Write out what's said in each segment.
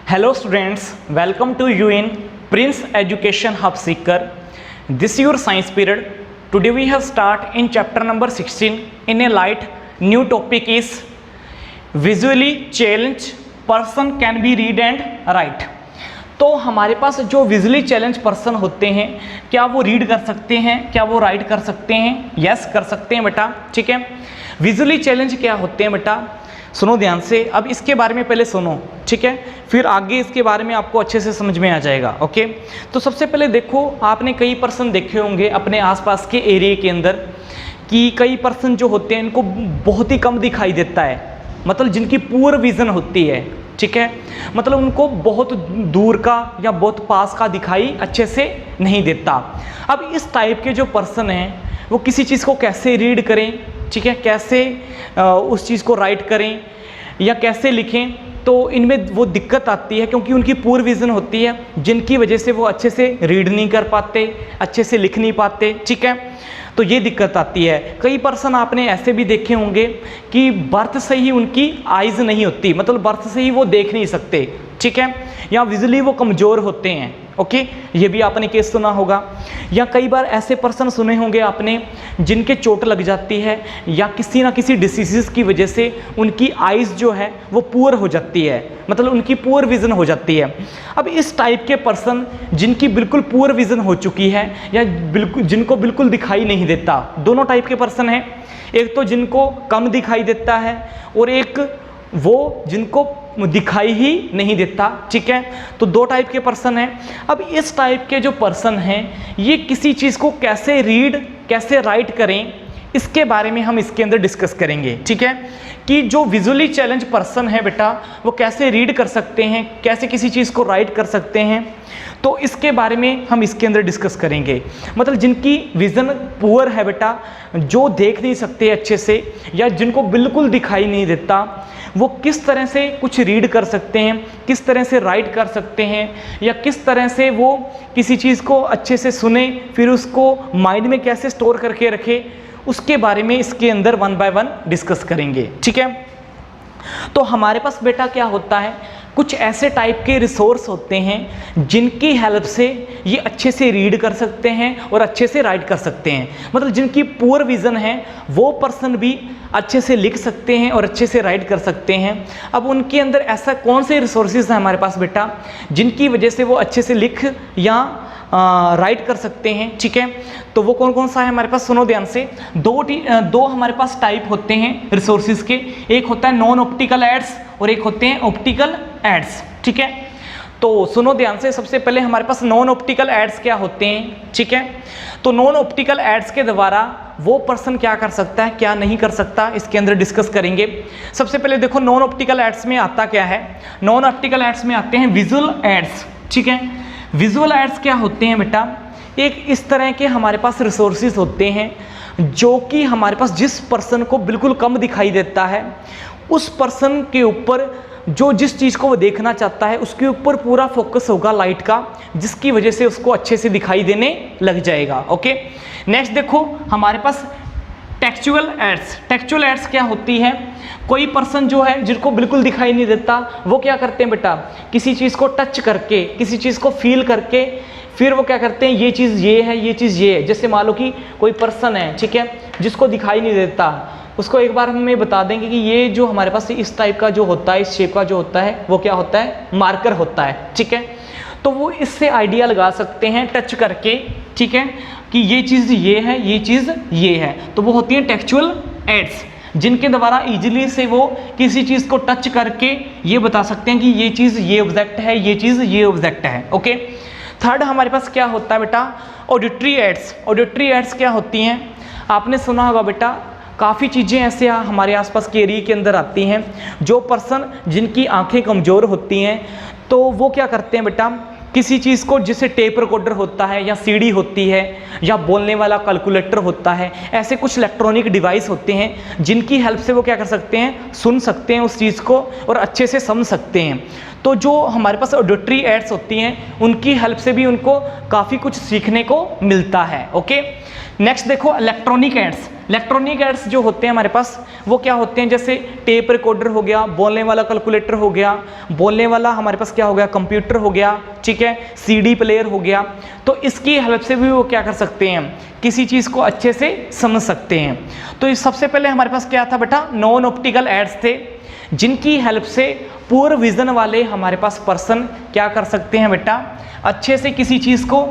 Hello students, welcome to you in Prince Education Hub Seeker. This is your science period. Today we have start in chapter number 16 in a light new topic is visually challenged person can be read and write. तो हमारे पास जो visually challenge person होते हैं क्या वो read कर सकते हैं, क्या वो राइट कर सकते हैं? यस कर सकते हैं बेटा, ठीक है। विजुअली चैलेंज क्या होते हैं बेटा, सुनो ध्यान से। अब इसके बारे में पहले सुनो, ठीक है, फिर आगे इसके बारे में आपको अच्छे से समझ में आ जाएगा। ओके, तो सबसे पहले देखो, आपने कई पर्सन देखे होंगे अपने आसपास के एरिया के अंदर कि कई पर्सन जो होते हैं इनको बहुत ही कम दिखाई देता है, मतलब जिनकी पुअर विजन होती है, ठीक है, मतलब उनको बहुत दूर का या बहुत पास का दिखाई अच्छे से नहीं देता। अब इस टाइप के जो पर्सन हैं वो किसी चीज़ को कैसे रीड करें, ठीक है, कैसे उस चीज़ को राइट करें या कैसे लिखें, तो इनमें वो दिक्कत आती है क्योंकि उनकी पुअर विजन होती है जिनकी वजह से वो अच्छे से रीड नहीं कर पाते, अच्छे से लिख नहीं पाते, ठीक है, तो ये दिक्कत आती है। कई पर्सन आपने ऐसे भी देखे होंगे कि बर्थ से ही उनकी आइज़ नहीं होती, मतलब बर्थ से ही वो देख नहीं सकते, ठीक है, या विजुअली वो कमज़ोर होते हैं। ओके, ये भी आपने केस सुना होगा। या कई बार ऐसे पर्सन सुने होंगे आपने जिनके चोट लग जाती है या किसी ना किसी डिसीज़ की वजह से उनकी आइज़ जो है वो पुअर हो जाती है, मतलब उनकी पुअर विज़न हो जाती है। अब इस टाइप के पर्सन जिनकी बिल्कुल पुअर विज़न हो चुकी है या बिल्कुल जिनको बिल्कुल दिखाई नहीं देता, दोनों टाइप के पर्सन हैं। एक तो जिनको कम दिखाई देता है और एक वो जिनको दिखाई ही नहीं देता, ठीक है, तो दो टाइप के पर्सन हैं। अब इस टाइप के जो पर्सन हैं ये किसी चीज़ को कैसे रीड कैसे राइट करें, इसके बारे में हम इसके अंदर डिस्कस करेंगे, ठीक है, कि जो विजुअली चैलेंज पर्सन है बेटा वो कैसे रीड कर सकते हैं, कैसे किसी चीज़ को राइट कर सकते हैं, तो इसके बारे में हम इसके अंदर डिस्कस करेंगे। मतलब जिनकी विज़न पुअर है बेटा, जो देख नहीं सकते अच्छे से या जिनको बिल्कुल दिखाई नहीं देता, वो किस तरह से कुछ रीड कर सकते हैं, किस तरह से राइट कर सकते हैं, या किस तरह से वो किसी चीज़ को अच्छे से सुने फिर उसको माइंड में कैसे स्टोर करके रखे, उसके बारे में इसके अंदर वन बाय वन डिस्कस करेंगे, ठीक है। तो हमारे पास बेटा क्या होता है, कुछ ऐसे टाइप के रिसोर्स होते हैं जिनकी हेल्प से ये अच्छे से रीड कर सकते हैं और अच्छे से राइट कर सकते हैं। मतलब जिनकी पुअर विज़न है वो पर्सन भी अच्छे से लिख सकते हैं और अच्छे से राइट कर सकते हैं। अब उनके अंदर ऐसा कौन से रिसोर्सेज हैं हमारे पास बेटा जिनकी वजह से वो अच्छे से लिख या राइट कर सकते हैं, ठीक है, तो वो कौन कौन सा है हमारे पास, सुनो ध्यान से। दो हमारे पास टाइप होते हैं रिसोर्सेज के, एक होता है नॉन ऑप्टिकल एड्स और एक होते हैं ऑप्टिकल एड्स, ठीक है। तो सुनो ध्यान से, सबसे पहले हमारे पास नॉन ऑप्टिकल एड्स क्या होते हैं, ठीक है। तो नॉन ऑप्टिकल एड्स के द्वारा वो पर्सन क्या कर सकता है क्या नहीं कर सकता, इसके अंदर डिस्कस करेंगे। सबसे पहले देखो नॉन ऑप्टिकल एड्स में आता क्या है, नॉन ऑप्टिकल एड्स में आते हैं विजुअल एड्स, ठीक है। विजुअल एड्स क्या होते हैं बेटा, एक इस तरह के हमारे पास रिसोर्सेज होते हैं जो कि हमारे पास जिस पर्सन को बिल्कुल कम दिखाई देता है उस पर्सन के ऊपर जो जिस चीज़ को वो देखना चाहता है उसके ऊपर पूरा फोकस होगा लाइट का, जिसकी वजह से उसको अच्छे से दिखाई देने लग जाएगा। ओके, नेक्स्ट देखो हमारे पास टेक्सचुअल एड्स। टेक्सचुअल एड्स क्या होती है, कोई पर्सन जो है जिनको बिल्कुल दिखाई नहीं देता वो क्या करते हैं बेटा, किसी चीज़ को टच करके किसी चीज़ को फील करके फिर वो क्या करते हैं, ये चीज़ ये है ये चीज़ ये है। जैसे मान लो कि कोई पर्सन है, ठीक है, जिसको दिखाई नहीं देता, उसको एक बार हम ये बता देंगे कि ये जो हमारे पास इस टाइप का जो होता है, इस शेप का जो होता है वो क्या होता है, मार्कर होता है, ठीक है। तो वो इससे आइडिया लगा सकते हैं टच करके, ठीक है, कि ये चीज़ ये है ये चीज़ ये है। तो वो होती है टेक्सचुअल एड्स जिनके द्वारा इजीली से वो किसी चीज़ को टच करके ये बता सकते हैं कि ये चीज़ ये ऑब्जेक्ट है ये चीज़ ये ऑब्जेक्ट है। ओके, थर्ड हमारे पास क्या होता है बेटा, ऑडिटरी एड्स। ऑडिटरी एड्स क्या होती हैं, आपने सुना होगा बेटा, काफ़ी चीज़ें ऐसे हमारे आसपास के एरिया के अंदर आती हैं। जो पर्सन जिनकी आंखें कमज़ोर होती हैं तो वो क्या करते हैं बेटा, किसी चीज़ को जैसे टेप रिकॉर्डर होता है या सीडी होती है या बोलने वाला कैलकुलेटर होता है, ऐसे कुछ इलेक्ट्रॉनिक डिवाइस होते हैं जिनकी हेल्प से वो क्या कर सकते हैं, सुन सकते हैं उस चीज़ को और अच्छे से समझ सकते हैं। तो जो हमारे पास ऑडिटरी एड्स होती हैं उनकी हेल्प से भी उनको काफ़ी कुछ सीखने को मिलता है। ओके, नेक्स्ट देखो इलेक्ट्रॉनिक एड्स। इलेक्ट्रॉनिक एड्स जो होते हैं हमारे पास वो क्या होते हैं, जैसे टेप रिकॉर्डर हो गया, बोलने वाला कैलकुलेटर हो गया, बोलने वाला हमारे पास क्या हो गया, कंप्यूटर हो गया, ठीक है, सीडी प्लेयर हो गया। तो इसकी हेल्प से भी वो क्या कर सकते हैं, किसी चीज़ को अच्छे से समझ सकते हैं। तो इस सबसे पहले हमारे पास क्या था बेटा, नॉन ऑप्टिकल एड्स थे, जिनकी हेल्प से पुअर विजन वाले हमारे पास पर्सन क्या कर सकते हैं बेटा, अच्छे से किसी चीज़ को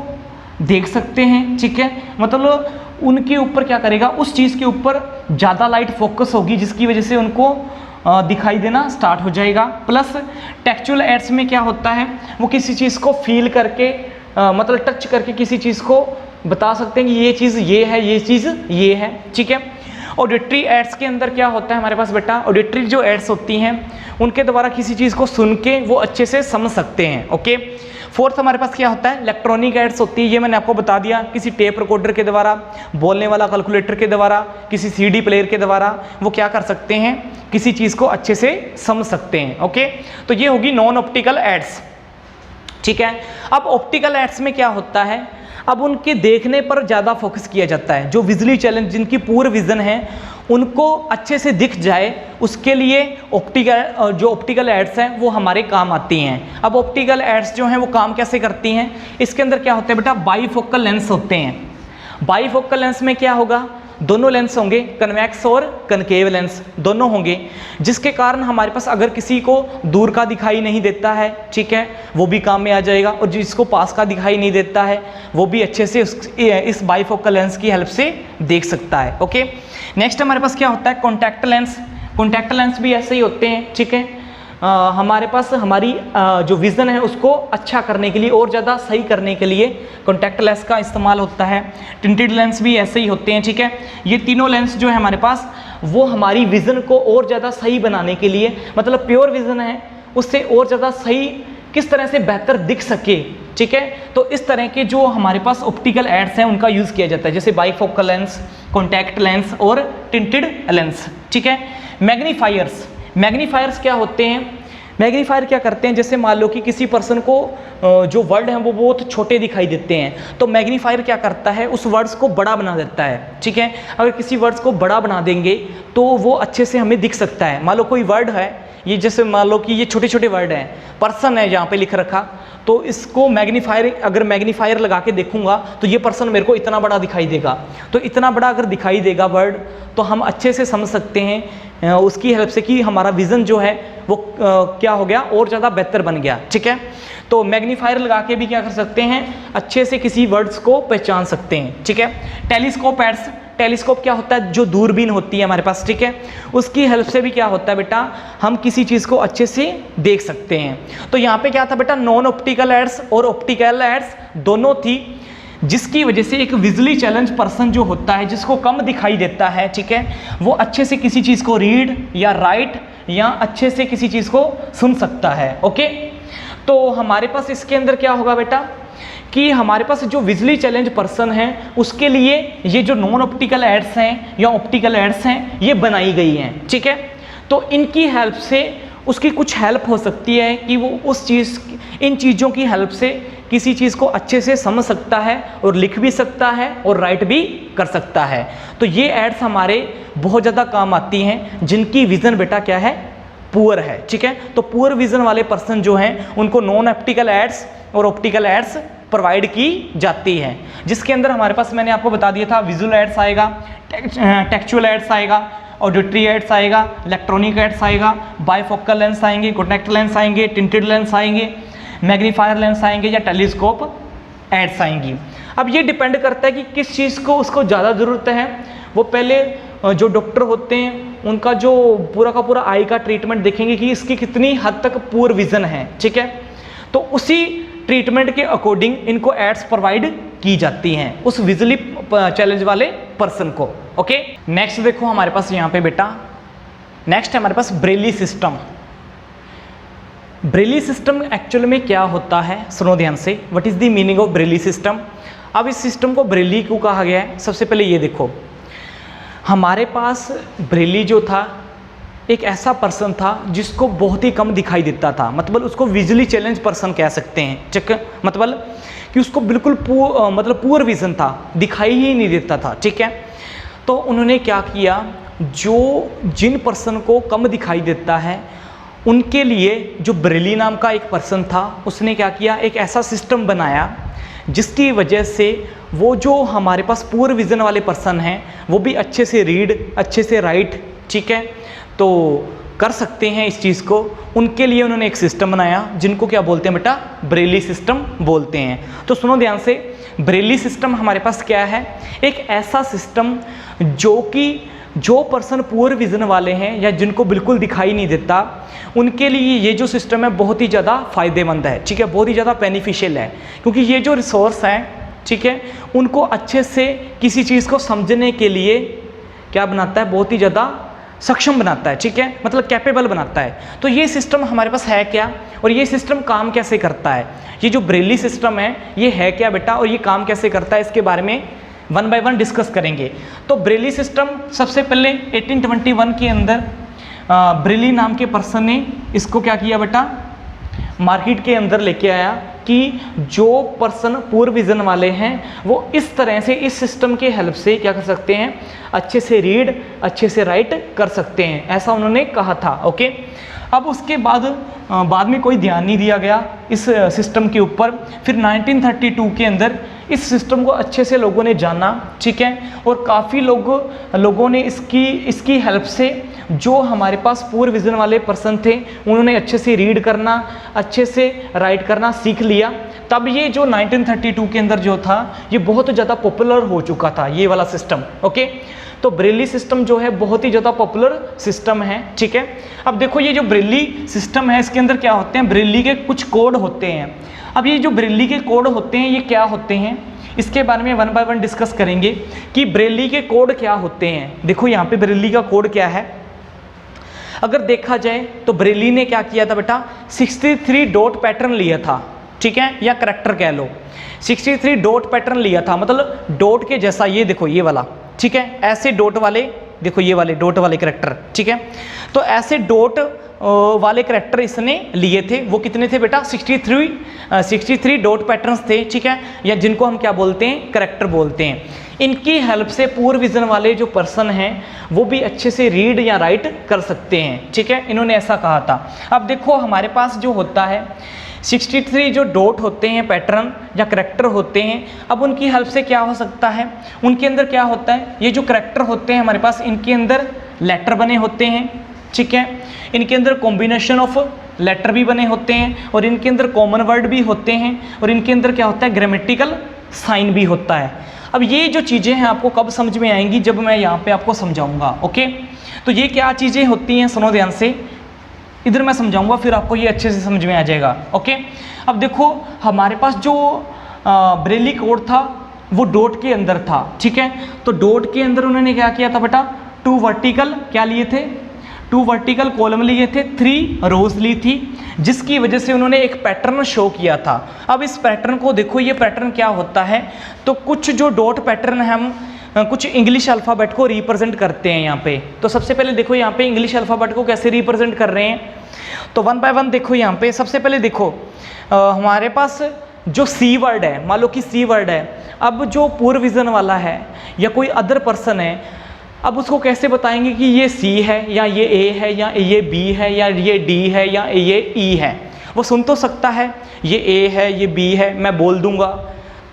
देख सकते हैं, ठीक है। मतलब उनके ऊपर क्या करेगा, उस चीज़ के ऊपर ज़्यादा लाइट फोकस होगी, जिसकी वजह से उनको दिखाई देना स्टार्ट हो जाएगा। प्लस टेक्सचुअल एड्स में क्या होता है, वो किसी चीज़ को फील करके मतलब टच करके किसी चीज़ को बता सकते हैं कि ये चीज़ ये है, ये चीज़ ये है, ठीक है। ऑडिटरी एड्स के अंदर क्या होता है हमारे पास बेटा, ऑडिटरी जो एड्स होती हैं उनके द्वारा किसी चीज़ को सुन के वो अच्छे से समझ सकते हैं, ओके। फोर्थ हमारे पास क्या होता है, इलेक्ट्रॉनिक एड्स होती है, ये मैंने आपको बता दिया, किसी टेप रिकॉर्डर के द्वारा, बोलने वाला कैलकुलेटर के द्वारा, किसी सीडी प्लेयर के द्वारा वो क्या कर सकते हैं, किसी चीज़ को अच्छे से समझ सकते हैं, ओके। तो ये होगी नॉन ऑप्टिकल एड्स, ठीक है। अब ऑप्टिकल एड्स में क्या होता है, अब उनके देखने पर ज़्यादा फोकस किया जाता है, जो विजुअली चैलेंज जिनकी पूर्ण विजन है उनको अच्छे से दिख जाए, उसके लिए ऑप्टिकल एड्स हैं वो हमारे काम आती हैं। अब ऑप्टिकल एड्स जो हैं वो काम कैसे करती हैं, इसके अंदर क्या होता है बेटा, बाईफोकल लेंस होते हैं। बाईफोकल लेंस में क्या होगा, दोनों लेंस होंगे, कन्वेक्स और कनकेव लेंस दोनों होंगे, जिसके कारण हमारे पास अगर किसी को दूर का दिखाई नहीं देता है, ठीक है, वो भी काम में आ जाएगा, और जिसको पास का दिखाई नहीं देता है वो भी अच्छे से इस बाईफोकल लेंस की हेल्प से देख सकता है, ओके। नेक्स्ट हमारे पास क्या होता है, कॉन्टैक्ट लेंस। कॉन्टैक्ट लेंस भी ऐसे ही होते हैं, ठीक है। हमारे पास हमारी जो विज़न है उसको अच्छा करने के लिए और ज़्यादा सही करने के लिए कॉन्टैक्ट लेंस का इस्तेमाल होता है। टिंटेड लेंस भी ऐसे ही होते हैं, ठीक है। ये तीनों लेंस जो है हमारे पास वो हमारी विज़न को और ज़्यादा सही बनाने के लिए, मतलब प्योर विज़न है उससे और ज़्यादा सही किस तरह से बेहतर दिख सके, ठीक है। तो इस तरह के जो हमारे पास ऑप्टिकल एड्स हैं उनका यूज़ किया जाता है, जैसे बाईफोकल लेंस, कॉन्टैक्ट लेंस और टिंटेड लेंस, ठीक है। मैग्नीफायर्स, मैग्नीफायर्स क्या होते हैं, मैग्नीफायर क्या करते हैं, जैसे मान लो कि किसी पर्सन को जो वर्ड हैं वो बहुत छोटे दिखाई देते हैं, तो मैग्नीफायर क्या करता है, उस वर्ड्स को बड़ा बना देता है, ठीक है। अगर किसी वर्ड्स को बड़ा बना देंगे तो वो अच्छे से हमें दिख सकता है। मान लो कोई वर्ड है, ये जैसे मान लो कि ये छोटे छोटे वर्ड हैं, पर्सन है यहाँ पे लिख रखा, तो इसको मैग्नीफायर, अगर मैग्नीफायर लगा के देखूंगा तो ये पर्सन मेरे को इतना बड़ा दिखाई देगा। तो इतना बड़ा अगर दिखाई देगा वर्ड तो हम अच्छे से समझ सकते हैं उसकी हेल्प से कि हमारा विज़न जो है वो क्या हो गया, और ज़्यादा बेहतर बन गया, ठीक है। तो मैग्नीफायर लगा के भी क्या कर सकते हैं, अच्छे से किसी वर्ड्स को पहचान सकते हैं, ठीक है। टेलीस्कोप एड्स, टेलीस्कोप क्या होता है, जो दूरबीन होती है हमारे पास, ठीक है, उसकी हेल्प से भी क्या होता है बेटा, हम किसी चीज़ को अच्छे से देख सकते हैं। तो यहाँ पे क्या था बेटा, नॉन ऑप्टिकल एड्स और ऑप्टिकल एड्स दोनों थी, जिसकी वजह से एक विजुअली चैलेंज पर्सन जो होता है, जिसको कम दिखाई देता है, ठीक है, वो अच्छे से किसी चीज़ को रीड या राइट या अच्छे से किसी चीज़ को सुन सकता है, ओके। तो हमारे पास इसके अंदर क्या होगा बेटा कि हमारे पास जो विजुअली चैलेंज पर्सन है उसके लिए ये जो नॉन ऑप्टिकल एड्स हैं या ऑप्टिकल एड्स हैं ये बनाई गई हैं, ठीक है। तो इनकी हेल्प से उसकी कुछ हेल्प हो सकती है कि वो उस चीज़, इन चीज़ों की हेल्प से किसी चीज़ को अच्छे से समझ सकता है और लिख भी सकता है और राइट भी कर सकता है। तो ये एड्स हमारे बहुत ज़्यादा काम आती हैं, जिनकी विज़न बेटा क्या है, पुअर है, ठीक है। तो पुअर विज़न वाले पर्सन जो हैं उनको नॉन ऑप्टिकल एड्स और ऑप्टिकल एड्स प्रोवाइड की जाती हैं, जिसके अंदर हमारे पास मैंने आपको बता दिया था, विजुअल एड्स आएगा, टेक्सचुअल एड्स आएगा, ऑडिटरी एड्स आएगा, इलेक्ट्रॉनिक एड्स आएगा, बाईफोकल लेंस आएंगे, कॉन्टैक्ट लेंस आएंगे, टिंटेड लेंस आएंगे, मैग्नीफायर लेंस आएंगे या टेलीस्कोप एड्स आएंगी। अब ये डिपेंड करता है कि किस चीज़ को उसको ज़्यादा ज़रूरत है। वो पहले जो डॉक्टर होते हैं उनका जो पूरा का पूरा आई का ट्रीटमेंट देखेंगे कि इसकी कितनी हद तक पुअर विज़न है, ठीक है। तो उसी ट्रीटमेंट के अकॉर्डिंग इनको एड्स प्रोवाइड की जाती हैं उस विजुअली चैलेंज वाले पर्सन को, ओके। नेक्स्ट देखो हमारे पास यहाँ पे बेटा, नेक्स्ट है हमारे पास Braille system. Braille system actual में क्या होता है, सुनो ध्यान से, what is the meaning of Braille system. अब इस सिस्टम को ब्रेली क्यों कहा गया है, सबसे पहले ये देखो, हमारे पास ब्रेली जो था एक ऐसा पर्सन था जिसको बहुत ही कम दिखाई देता था, मतलब उसको विजुअली चैलेंज पर्सन कह सकते हैं, ठीक है, मतलब कि उसको बिल्कुल पुअर विजन था, दिखाई ही नहीं देता था, ठीक है। तो उन्होंने क्या किया, जिन पर्सन को कम दिखाई देता है उनके लिए जो ब्रेली नाम का एक पर्सन था, उसने क्या किया, एक ऐसा सिस्टम बनाया जिसकी वजह से वो जो हमारे पास पुअर विजन वाले पर्सन हैं वो भी अच्छे से रीड, अच्छे से राइट, ठीक है, तो कर सकते हैं इस चीज़ को। उनके लिए उन्होंने एक सिस्टम बनाया जिनको क्या बोलते हैं बेटा, ब्रेली सिस्टम बोलते हैं। तो सुनो ध्यान से, ब्रेली सिस्टम हमारे पास क्या है, एक ऐसा सिस्टम जो पर्सन पुअर विजन वाले हैं या जिनको बिल्कुल दिखाई नहीं देता, उनके लिए ये जो सिस्टम है बहुत ही ज़्यादा फ़ायदेमंद है, ठीक है, बहुत ही ज़्यादा बेनिफिशियल है, क्योंकि ये जो रिसोर्स हैं, ठीक है, उनको अच्छे से किसी चीज़ को समझने के लिए क्या बनाता है, बहुत ही ज़्यादा सक्षम बनाता है, ठीक है, मतलब कैपेबल बनाता है। तो ये सिस्टम हमारे पास है क्या, और ये सिस्टम काम कैसे करता है, ये जो ब्रेली सिस्टम है ये है क्या बेटा, और ये काम कैसे करता है, इसके बारे में वन बाय वन डिस्कस करेंगे। तो ब्रेली सिस्टम सबसे पहले 1821 के अंदर ब्रेली नाम के पर्सन ने इसको क्या किया बेटा, मार्केट के अंदर लेके आया कि जो पर्सन पुअर विजन वाले हैं वो इस तरह से इस सिस्टम के हेल्प से क्या कर सकते हैं, अच्छे से रीड, अच्छे से राइट कर सकते हैं, ऐसा उन्होंने कहा था। ओके, अब उसके बाद में कोई ध्यान नहीं दिया गया इस सिस्टम के ऊपर। फिर 1932 के अंदर इस सिस्टम को अच्छे से लोगों ने जाना, ठीक है, और काफ़ी लोगों ने इसकी हेल्प से जो हमारे पास पुअर विजन वाले पर्सन थे उन्होंने अच्छे से रीड करना, अच्छे से राइट करना सीख लिया। तब ये जो 1932 के अंदर जो था ये बहुत ज़्यादा पॉपुलर हो चुका था ये वाला सिस्टम। ओके, तो ब्रेली सिस्टम जो है बहुत ही ज़्यादा पॉपुलर सिस्टम है, ठीक है। अब देखो ये जो ब्रेली सिस्टम है इसके अंदर क्या होते हैं, ब्रेली के कुछ कोड होते हैं। अब ये जो ब्रेली के कोड होते हैं ये क्या होते हैं, इसके बारे में वन बाय वन डिस्कस करेंगे कि ब्रेली के कोड क्या होते हैं। देखो यहाँ पे ब्रेली का कोड क्या है, अगर देखा जाए तो ब्रेली ने क्या किया था बेटा, 63 डॉट पैटर्न लिया था, ठीक है, या करैक्टर कह लो, 63 डॉट पैटर्न लिया था, मतलब डॉट के जैसा, ये देखो ये वाला, ठीक है, ऐसे डॉट वाले, देखो ये वाले डॉट वाले करैक्टर, ठीक है, तो ऐसे डॉट वाले करैक्टर इसने लिए थे। वो कितने थे बेटा, 63 डॉट पैटर्न्स थे, ठीक है, या जिनको हम क्या बोलते हैं, करैक्टर बोलते हैं। इनकी हेल्प से पुअर विजन वाले जो पर्सन हैं वो भी अच्छे से रीड या राइट कर सकते हैं, ठीक है, इन्होंने ऐसा कहा था। अब देखो हमारे पास जो होता है 63 जो डॉट होते हैं, पैटर्न या करैक्टर होते हैं, अब उनकी हेल्प से क्या हो सकता है, उनके अंदर क्या होता है, ये जो करैक्टर होते हैं हमारे पास, इनके अंदर लेटर बने होते हैं, ठीक है, इनके अंदर कॉम्बिनेशन ऑफ लेटर भी बने होते हैं, और इनके अंदर कॉमन वर्ड भी होते हैं, और इनके अंदर क्या होता है, ग्रामेटिकल साइन भी होता है। अब ये जो चीज़ें हैं आपको कब समझ में आएंगी, जब मैं यहाँ पे आपको समझाऊंगा। ओके, तो ये क्या चीज़ें होती हैं, सुनो ध्यान से, इधर मैं समझाऊंगा फिर आपको ये अच्छे से समझ में आ जाएगा। ओके, अब देखो हमारे पास जो ब्रेली कोड था वो डॉट के अंदर था, ठीक है, तो डॉट के अंदर उन्होंने क्या किया था बेटा, 2 वर्टिकल क्या लिए थे, 2 वर्टिकल कॉलम लिए थे, 3 रोज ली थी, जिसकी वजह से उन्होंने एक पैटर्न शो किया था। अब इस पैटर्न को देखो, ये पैटर्न क्या होता है, तो कुछ जो डॉट पैटर्न है हम कुछ इंग्लिश अल्फ़ाबेट को रिप्रेजेंट करते हैं यहाँ पे। तो सबसे पहले देखो यहाँ पे इंग्लिश अल्फ़ाबेट को कैसे रिप्रेजेंट कर रहे हैं, तो वन बाय वन देखो यहाँ पे। सबसे पहले देखो हमारे पास जो सी वर्ड है, मान लो कि सी वर्ड है, अब जो पुअर विजन वाला है या कोई अदर पर्सन है, अब उसको कैसे बताएंगे कि ये सी है या ये ए है या ये बी है या ये डी है या ये ई है। वो सुन तो सकता है ये ए है ये बी है, मैं बोल दूंगा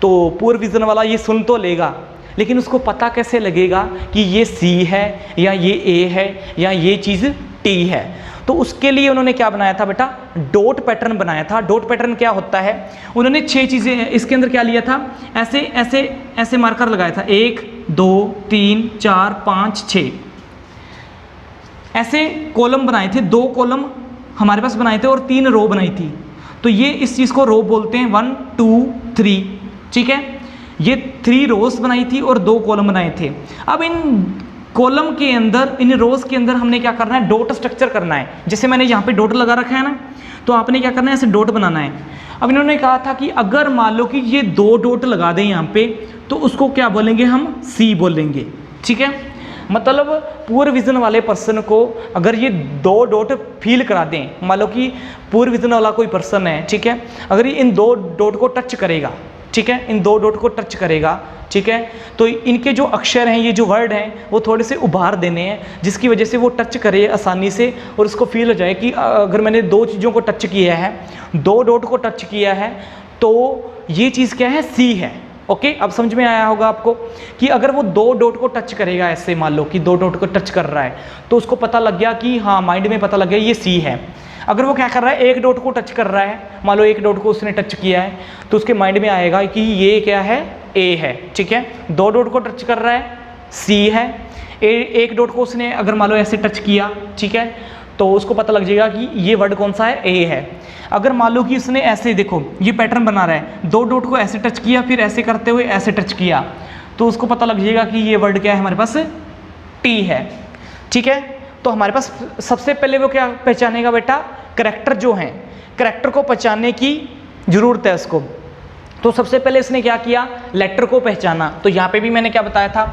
तो पुअर विजन वाला ये सुन तो लेगा, लेकिन उसको पता कैसे लगेगा कि ये सी है या ये ए है या ये चीज़ टी है। तो उसके लिए उन्होंने क्या बनाया था बेटा, डॉट पैटर्न बनाया था। डॉट पैटर्न क्या होता है, उन्होंने 6 चीज़ें इसके अंदर क्या लिया था, ऐसे ऐसे ऐसे मार्कर लगाया था, 1 2 3 4 5 6 ऐसे कॉलम बनाए थे, 2 कॉलम हमारे पास बनाए थे और 3 रो बनाई थी। तो ये इस चीज़ को रो बोलते हैं, 1 2 3, ठीक है, ये 3 रोज बनाई थी और 2 कॉलम बनाए थे। अब इन कॉलम के अंदर, इन रोज के अंदर हमने क्या करना है, डॉट स्ट्रक्चर करना है। जैसे मैंने यहाँ पे डॉट लगा रखा है ना, तो आपने क्या करना है, ऐसे डॉट बनाना है। अब इन्होंने कहा था कि अगर मान लो कि ये 2 डॉट लगा दें यहाँ पे, तो उसको क्या बोलेंगे, हम सी बोलेंगे, ठीक है। मतलब पुअर विजन वाले पर्सन को अगर ये 2 डॉट फील करा दें, मान लो कि पुअर विजन वाला कोई पर्सन है, ठीक है, अगर ये इन 2 डॉट को टच करेगा, ठीक है, इन 2 डॉट को टच करेगा, ठीक है। तो इनके जो अक्षर हैं, ये जो वर्ड हैं, वो थोड़े से उभार देने हैं, जिसकी वजह से वो टच करे आसानी से और उसको फील हो जाए कि अगर मैंने दो चीज़ों को टच किया है, दो डॉट को टच किया है, तो ये चीज़ क्या है, सी है। ओके, अब समझ में आया होगा आपको कि अगर वो दो डॉट को टच करेगा, ऐसे मान लो कि दो डॉट को टच कर रहा है, तो उसको पता लग गया कि हाँ, माइंड में पता लग गया ये सी है। अगर वो क्या कर रहा है, एक डॉट को टच कर रहा है, मान लो एक डॉट को उसने टच किया है, तो उसके माइंड में आएगा कि ये क्या है, ए है। ठीक है, दो डॉट को टच कर रहा है, सी है। एक डॉट को उसने अगर मान लो ऐसे टच किया, ठीक है, तो उसको पता लग जाएगा कि ये वर्ड कौन सा है, ए है। अगर मान लो कि उसने ऐसे, देखो ये पैटर्न बना रहा है, दो डॉट को ऐसे टच किया, फिर ऐसे करते हुए ऐसे टच किया, तो उसको पता लग जाएगा कि ये वर्ड क्या है हमारे पास, टी है। ठीक है, तो हमारे पास सबसे पहले वो क्या पहचानेगा बेटा, करैक्टर जो हैं, करैक्टर को पहचानने की ज़रूरत है उसको। तो सबसे पहले इसने क्या किया, लेटर को पहचाना। तो यहाँ पे भी मैंने क्या बताया था,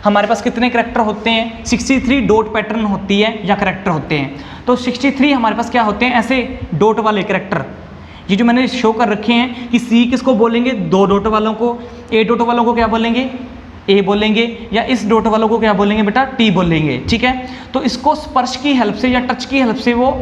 हमारे पास कितने करैक्टर होते हैं, 63 डॉट पैटर्न होती है या करैक्टर होते हैं। तो 63 हमारे पास क्या होते हैं, ऐसे डॉट वाले करैक्टर, ये जो मैंने शो कर रखे हैं कि सी किसको बोलेंगे, दो डॉट वालों को, ए डॉट वालों को क्या बोलेंगे, ए बोलेंगे, या इस डॉट वालों को क्या बोलेंगे बेटा, टी बोलेंगे। ठीक है, तो इसको स्पर्श की हेल्प से या टच की हेल्प से वो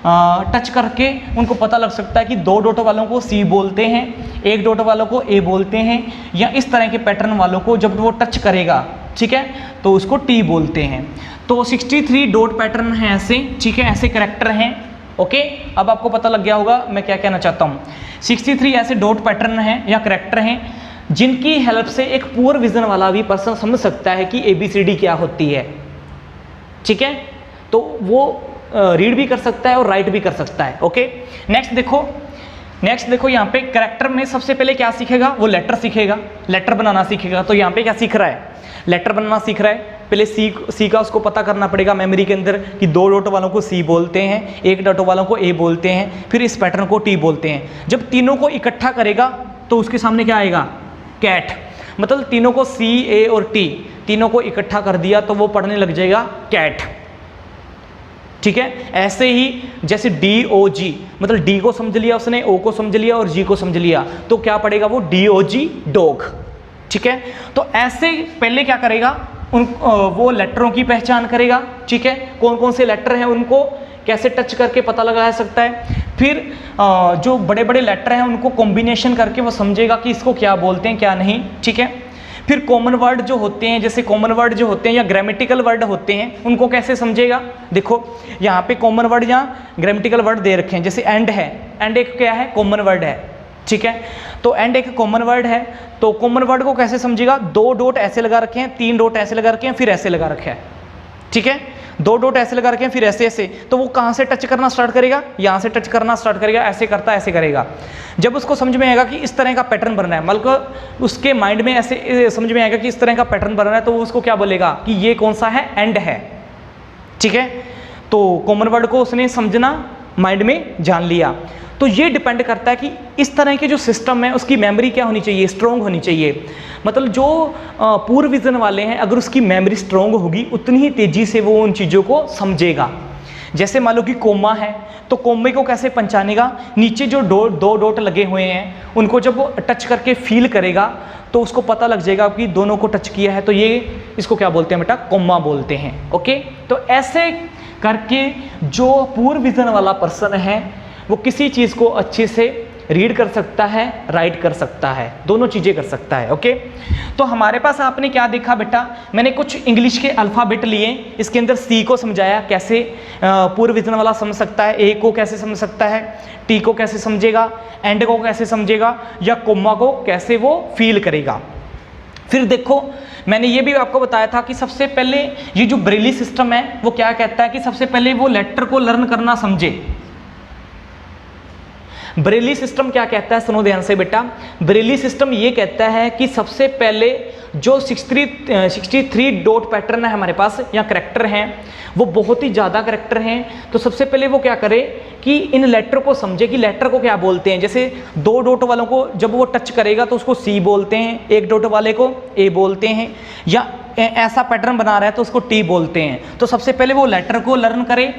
टच करके उनको पता लग सकता है कि दो डॉट वालों को सी बोलते हैं, एक डॉट वालों को ए बोलते हैं, या इस तरह के पैटर्न वालों को जब वो टच करेगा, ठीक है, तो उसको टी बोलते हैं। तो 63 डॉट पैटर्न हैं ऐसे, ठीक है, ऐसे करैक्टर हैं। ओके, अब आपको पता लग गया होगा मैं क्या कहना चाहता हूँ। 63 ऐसे डॉट पैटर्न हैं या करैक्टर हैं जिनकी हेल्प से एक पुअर विजन वाला भी पर्सन समझ सकता है कि ABCD क्या होती है। ठीक है, तो वो रीड भी कर सकता है और राइट भी कर सकता है। ओके, नेक्स्ट देखो यहाँ पे करैक्टर में सबसे पहले क्या सीखेगा, वो लेटर सीखेगा, लेटर बनाना सीखेगा। तो यहाँ पे क्या सीख रहा है, लेटर बनाना सीख रहा है। पहले सी का उसको पता करना पड़ेगा मेमोरी के अंदर कि दो डॉट वालों को सी बोलते हैं, एक डॉट वालों को ए बोलते हैं, फिर इस पैटर्न को टी बोलते हैं। जब तीनों को इकट्ठा करेगा तो उसके सामने क्या आएगा, कैट। मतलब तीनों को सी, ए और टी तीनों को इकट्ठा कर दिया तो वो पढ़ने लग जाएगा कैट। ठीक है, ऐसे ही जैसे DOG, मतलब डी को समझ लिया उसने, ओ को समझ लिया और जी को समझ लिया, तो क्या पढ़ेगा वो, DOG डॉग। ठीक है, तो ऐसे पहले क्या करेगा, वो लेटरों की पहचान करेगा। ठीक है, कौन कौन से लेटर हैं उनको कैसे टच करके पता लगा सकता है। फिर जो बड़े बड़े लेटर हैं उनको कॉम्बिनेशन करके वो समझेगा कि इसको क्या बोलते हैं क्या नहीं। ठीक है, फिर कॉमन वर्ड जो होते हैं, जैसे कॉमन वर्ड जो होते हैं या ग्रामेटिकल वर्ड होते हैं, उनको कैसे समझेगा। देखो यहाँ पे कॉमन वर्ड या ग्रामेटिकल वर्ड दे रखे हैं, जैसे एंड है, एंड एक क्या है, कॉमन वर्ड है। ठीक है, तो एंड एक कॉमन वर्ड है, तो कॉमन वर्ड को कैसे समझेगा, दो डॉट ऐसे लगा रखे हैं, तीन डॉट ऐसे लगा रखे हैं, फिर ऐसे लगा रखे हैं। ठीक है, दो डॉट ऐसे लगा रखे हैं, फिर ऐसे ऐसे, तो वो कहाँ से टच करना स्टार्ट करेगा, यहाँ से टच करना स्टार्ट करेगा, ऐसे करता ऐसे करेगा। जब उसको समझ में आएगा कि इस तरह का पैटर्न बनना है, मतलब उसके माइंड में ऐसे समझ में आएगा कि इस तरह का पैटर्न बनना है, तो वो उसको क्या बोलेगा कि ये कौन सा है, एंड है। ठीक है, तो कॉमन वर्ड को उसने समझना माइंड में जान लिया। तो ये डिपेंड करता है कि इस तरह के जो सिस्टम है उसकी मेमोरी क्या होनी चाहिए, स्ट्रॉन्ग होनी चाहिए। मतलब जो पूर्व विजन वाले हैं, अगर उसकी मेमोरी स्ट्रॉन्ग होगी उतनी ही तेज़ी से वो उन चीज़ों को समझेगा। जैसे मान लो कि कोमा है, तो कोमे को कैसे पहचानेगा, नीचे जो दो डॉट लगे हुए हैं उनको जब वो टच करके फील करेगा तो उसको पता लग जाएगा कि दोनों को टच किया है, तो ये इसको क्या बोलते हैं बेटा, कोमा बोलते हैं। ओके, तो ऐसे करके जो पूर्व विजन वाला पर्सन है वो किसी चीज़ को अच्छे से रीड कर सकता है, राइट कर सकता है, दोनों चीज़ें कर सकता है। ओके, तो हमारे पास आपने क्या देखा बेटा, मैंने कुछ इंग्लिश के अल्फ़ाबेट लिए, इसके अंदर सी को समझाया कैसे पूर्व विजन वाला समझ सकता है, ए को कैसे समझ सकता है, टी को कैसे समझेगा, एंड को कैसे समझेगा, या कोमा को कैसे वो फील करेगा। फिर देखो मैंने ये भी आपको बताया था कि सबसे पहले ये जो ब्रेली सिस्टम है वो क्या कहता है कि सबसे पहले वो लेटर को लर्न करना समझे। ब्रेली सिस्टम क्या कहता है, सुनो ध्यान से बेटा। ब्रेली सिस्टम ये कहता है कि सबसे पहले जो 63 डॉट पैटर्न है हमारे पास या करैक्टर हैं, वो बहुत ही ज़्यादा करैक्टर हैं। तो सबसे पहले वो क्या करे कि इन लेटर को समझे कि लेटर को क्या बोलते हैं। जैसे दो डॉट वालों को जब वो टच करेगा तो उसको सी बोलते हैं, एक डॉट वाले को ए बोलते हैं, या ऐसा पैटर्न बना रहा है तो उसको टी बोलते हैं। तो सबसे पहले वो लेटर को लर्न करे,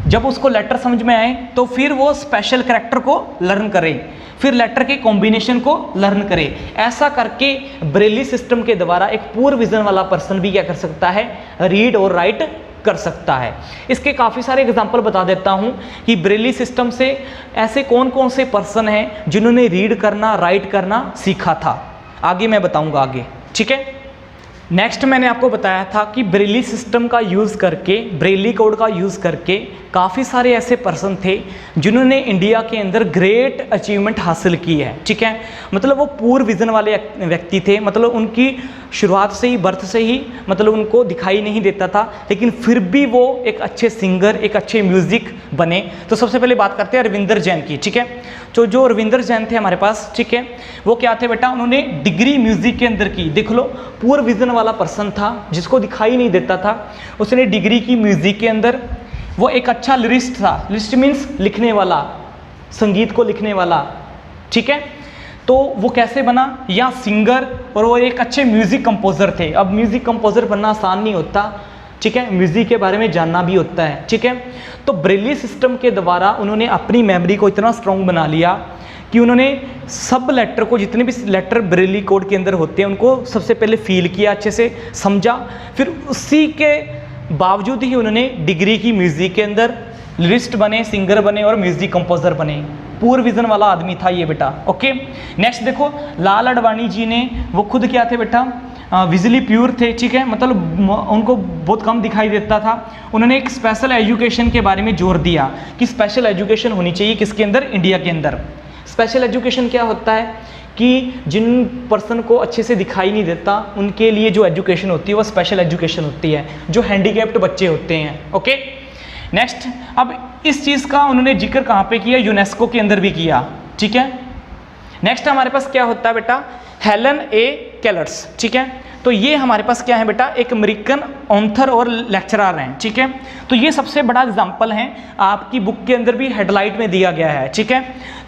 जब उसको लेटर समझ में आए तो फिर वो स्पेशल कैरेक्टर को लर्न करे, फिर लेटर के कॉम्बिनेशन को लर्न करे। ऐसा करके ब्रेली सिस्टम के द्वारा एक पुअर विजन वाला पर्सन भी क्या कर सकता है, रीड और राइट कर सकता है। इसके काफ़ी सारे एग्जाम्पल बता देता हूं कि ब्रेली सिस्टम से ऐसे कौन कौन से पर्सन हैं जिन्होंने रीड करना राइट करना सीखा था, आगे मैं बताऊंगा आगे, ठीक है। नेक्स्ट मैंने आपको बताया था कि ब्रेली सिस्टम का यूज़ करके, ब्रेली कोड का यूज़ करके काफ़ी सारे ऐसे पर्सन थे जिन्होंने इंडिया के अंदर ग्रेट अचीवमेंट हासिल की है, ठीक है। मतलब वो पूर विज़न वाले व्यक्ति थे, मतलब उनकी शुरुआत से ही, बर्थ से ही मतलब उनको दिखाई नहीं देता था, लेकिन फिर भी वो एक अच्छे सिंगर, एक अच्छे म्यूज़िक बने। तो सबसे पहले बात करते हैं रविंदर जैन की, ठीक है। तो जो रविंदर जैन थे हमारे पास, ठीक है, वो क्या थे बेटा, उन्होंने डिग्री म्यूज़िक के अंदर की। देख लो, पूर विज़न वाला पर्सन था जिसको दिखाई नहीं देता था, उसने डिग्री की म्यूज़िक के अंदर। वो एक अच्छा लिरिस्ट था, लिरिस्ट मीन्स लिखने वाला, संगीत को लिखने वाला, ठीक है। तो वो कैसे बना, या सिंगर, और वो एक अच्छे म्यूज़िक कंपोज़र थे। अब म्यूज़िक कंपोज़र बनना आसान नहीं होता, ठीक है, म्यूज़िक के बारे में जानना भी होता है, ठीक है। तो ब्रेली सिस्टम के द्वारा उन्होंने अपनी मेमोरी को इतना स्ट्रॉन्ग बना लिया कि उन्होंने सब लेटर को, जितने भी लेटर ब्रेली कोड के अंदर होते हैं, उनको सबसे पहले फील किया, अच्छे से समझा, फिर उसी के बावजूद ही उन्होंने डिग्री की म्यूज़िक के अंदर लिरिस्ट बने, सिंगर बने और म्यूज़िक कंपोज़र बने। पूर विज़न वाला आदमी था ये बेटा, ओके। नेक्स्ट देखो, लाल अडवाणी जी ने, वो खुद क्या थे बेटा, विजुअली प्योर थे, ठीक है, मतलब उनको बहुत कम दिखाई देता था। उन्होंने एक स्पेशल एजुकेशन के बारे में जोर दिया कि स्पेशल एजुकेशन होनी चाहिए किसके अंदर, इंडिया के अंदर। स्पेशल एजुकेशन क्या होता है कि जिन पर्सन को अच्छे से दिखाई नहीं देता उनके लिए जो एजुकेशन होती है वो स्पेशल एजुकेशन होती है, जो हैंडीकैप्ड बच्चे होते हैं, ओके। नेक्स्ट, अब इस चीज़ का उन्होंने जिक्र कहाँ पे किया, यूनेस्को के अंदर भी किया, ठीक है। नेक्स्ट हमारे पास क्या होता है बेटा, हेलन ए केलर्स, ठीक है। तो ये हमारे पास क्या है बेटा, एक अमेरिकन ऑथर और लेक्चरर हैं, ठीक है। तो ये सबसे बड़ा एग्जाम्पल है, आपकी बुक के अंदर भी हेडलाइट में दिया गया है, ठीक है।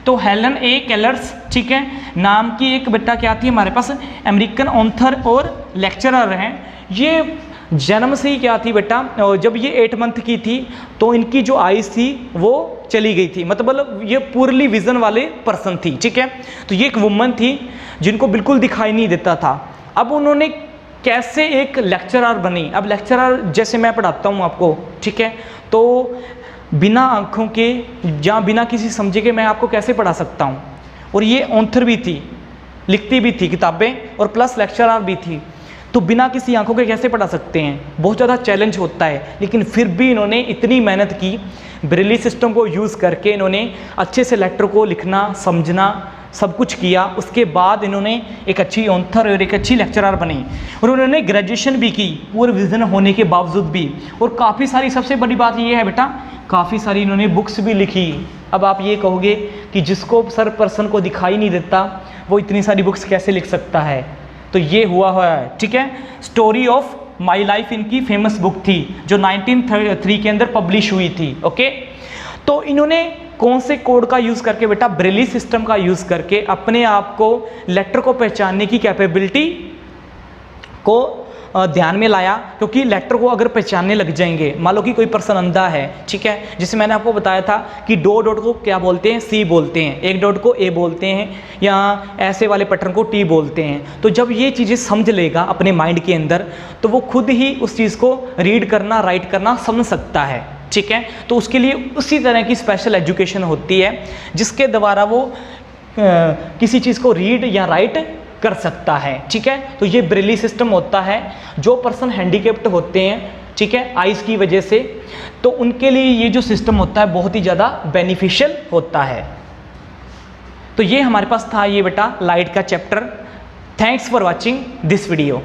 तो हेलन ए केलर्स, ठीक है, नाम की एक बेटा क्या थी हमारे पास, अमेरिकन ऑथर और लेक्चरर हैं। ये जन्म से ही क्या थी बेटा, जब ये 8 मंथ की थी तो इनकी जो आइज़ थी वो चली गई थी, मतलब ये पूरली विज़न वाले पर्सन थी, ठीक है। तो ये एक वुमन थी जिनको बिल्कुल दिखाई नहीं देता था। अब उन्होंने कैसे एक लेक्चरर बनी। अब लेक्चरर जैसे मैं पढ़ाता हूँ आपको, ठीक है, तो बिना आँखों के या बिना किसी समझे के मैं आपको कैसे पढ़ा सकता हूँ। और ये ऑथर भी थी, लिखती भी थी किताबें, और प्लस लेक्चरर भी थी, तो बिना किसी आंखों के कैसे पढ़ा सकते हैं, बहुत ज़्यादा चैलेंज होता है। लेकिन फिर भी इन्होंने इतनी मेहनत की, ब्रेली सिस्टम को यूज़ करके इन्होंने अच्छे से लेटर को लिखना, समझना, सब कुछ किया। उसके बाद इन्होंने एक अच्छी ऑथर और एक अच्छी लेक्चरर बनी, और उन्होंने ग्रेजुएशन भी की पूरे विजन होने के बावजूद भी। और काफ़ी सारी, सबसे बड़ी बात ये है बेटा, काफ़ी सारी इन्होंने बुक्स भी लिखी। अब आप ये कहोगे कि जिसको सर पर्सन को दिखाई नहीं देता वो इतनी सारी बुक्स कैसे लिख सकता है, तो ये हुआ है, ठीक है। स्टोरी ऑफ माई लाइफ इनकी फेमस बुक थी जो 1903 के अंदर पब्लिश हुई थी, ओके। तो इन्होंने कौन से कोड का यूज़ करके बेटा, ब्रेली सिस्टम का यूज़ करके अपने आप को लेटर को पहचानने की कैपेबिलिटी को ध्यान में लाया। क्योंकि लेटर को अगर पहचानने लग जाएंगे, मान लो कि कोई पर्सन अंधा है, ठीक है, जिसे मैंने आपको बताया था कि 2 डॉट को क्या बोलते हैं, सी बोलते हैं, 1 डॉट को ए बोलते हैं, या ऐसे वाले पैटर्न को टी बोलते हैं। तो जब ये चीज़ें समझ लेगा अपने माइंड के अंदर, तो वो खुद ही उस चीज़ को रीड करना, राइट करना समझ सकता है, ठीक है। तो उसके लिए उसी तरह की स्पेशल एजुकेशन होती है जिसके द्वारा वो किसी चीज़ को रीड या राइट कर सकता है, ठीक है। तो ये ब्रेली सिस्टम होता है। जो पर्सन हैंडीकैप्ड होते हैं, ठीक है, आइज़ की वजह से, तो उनके लिए ये जो सिस्टम होता है बहुत ही ज़्यादा बेनिफिशियल होता है। तो ये हमारे पास था ये बेटा लाइट का chapter. Thanks for watching this video.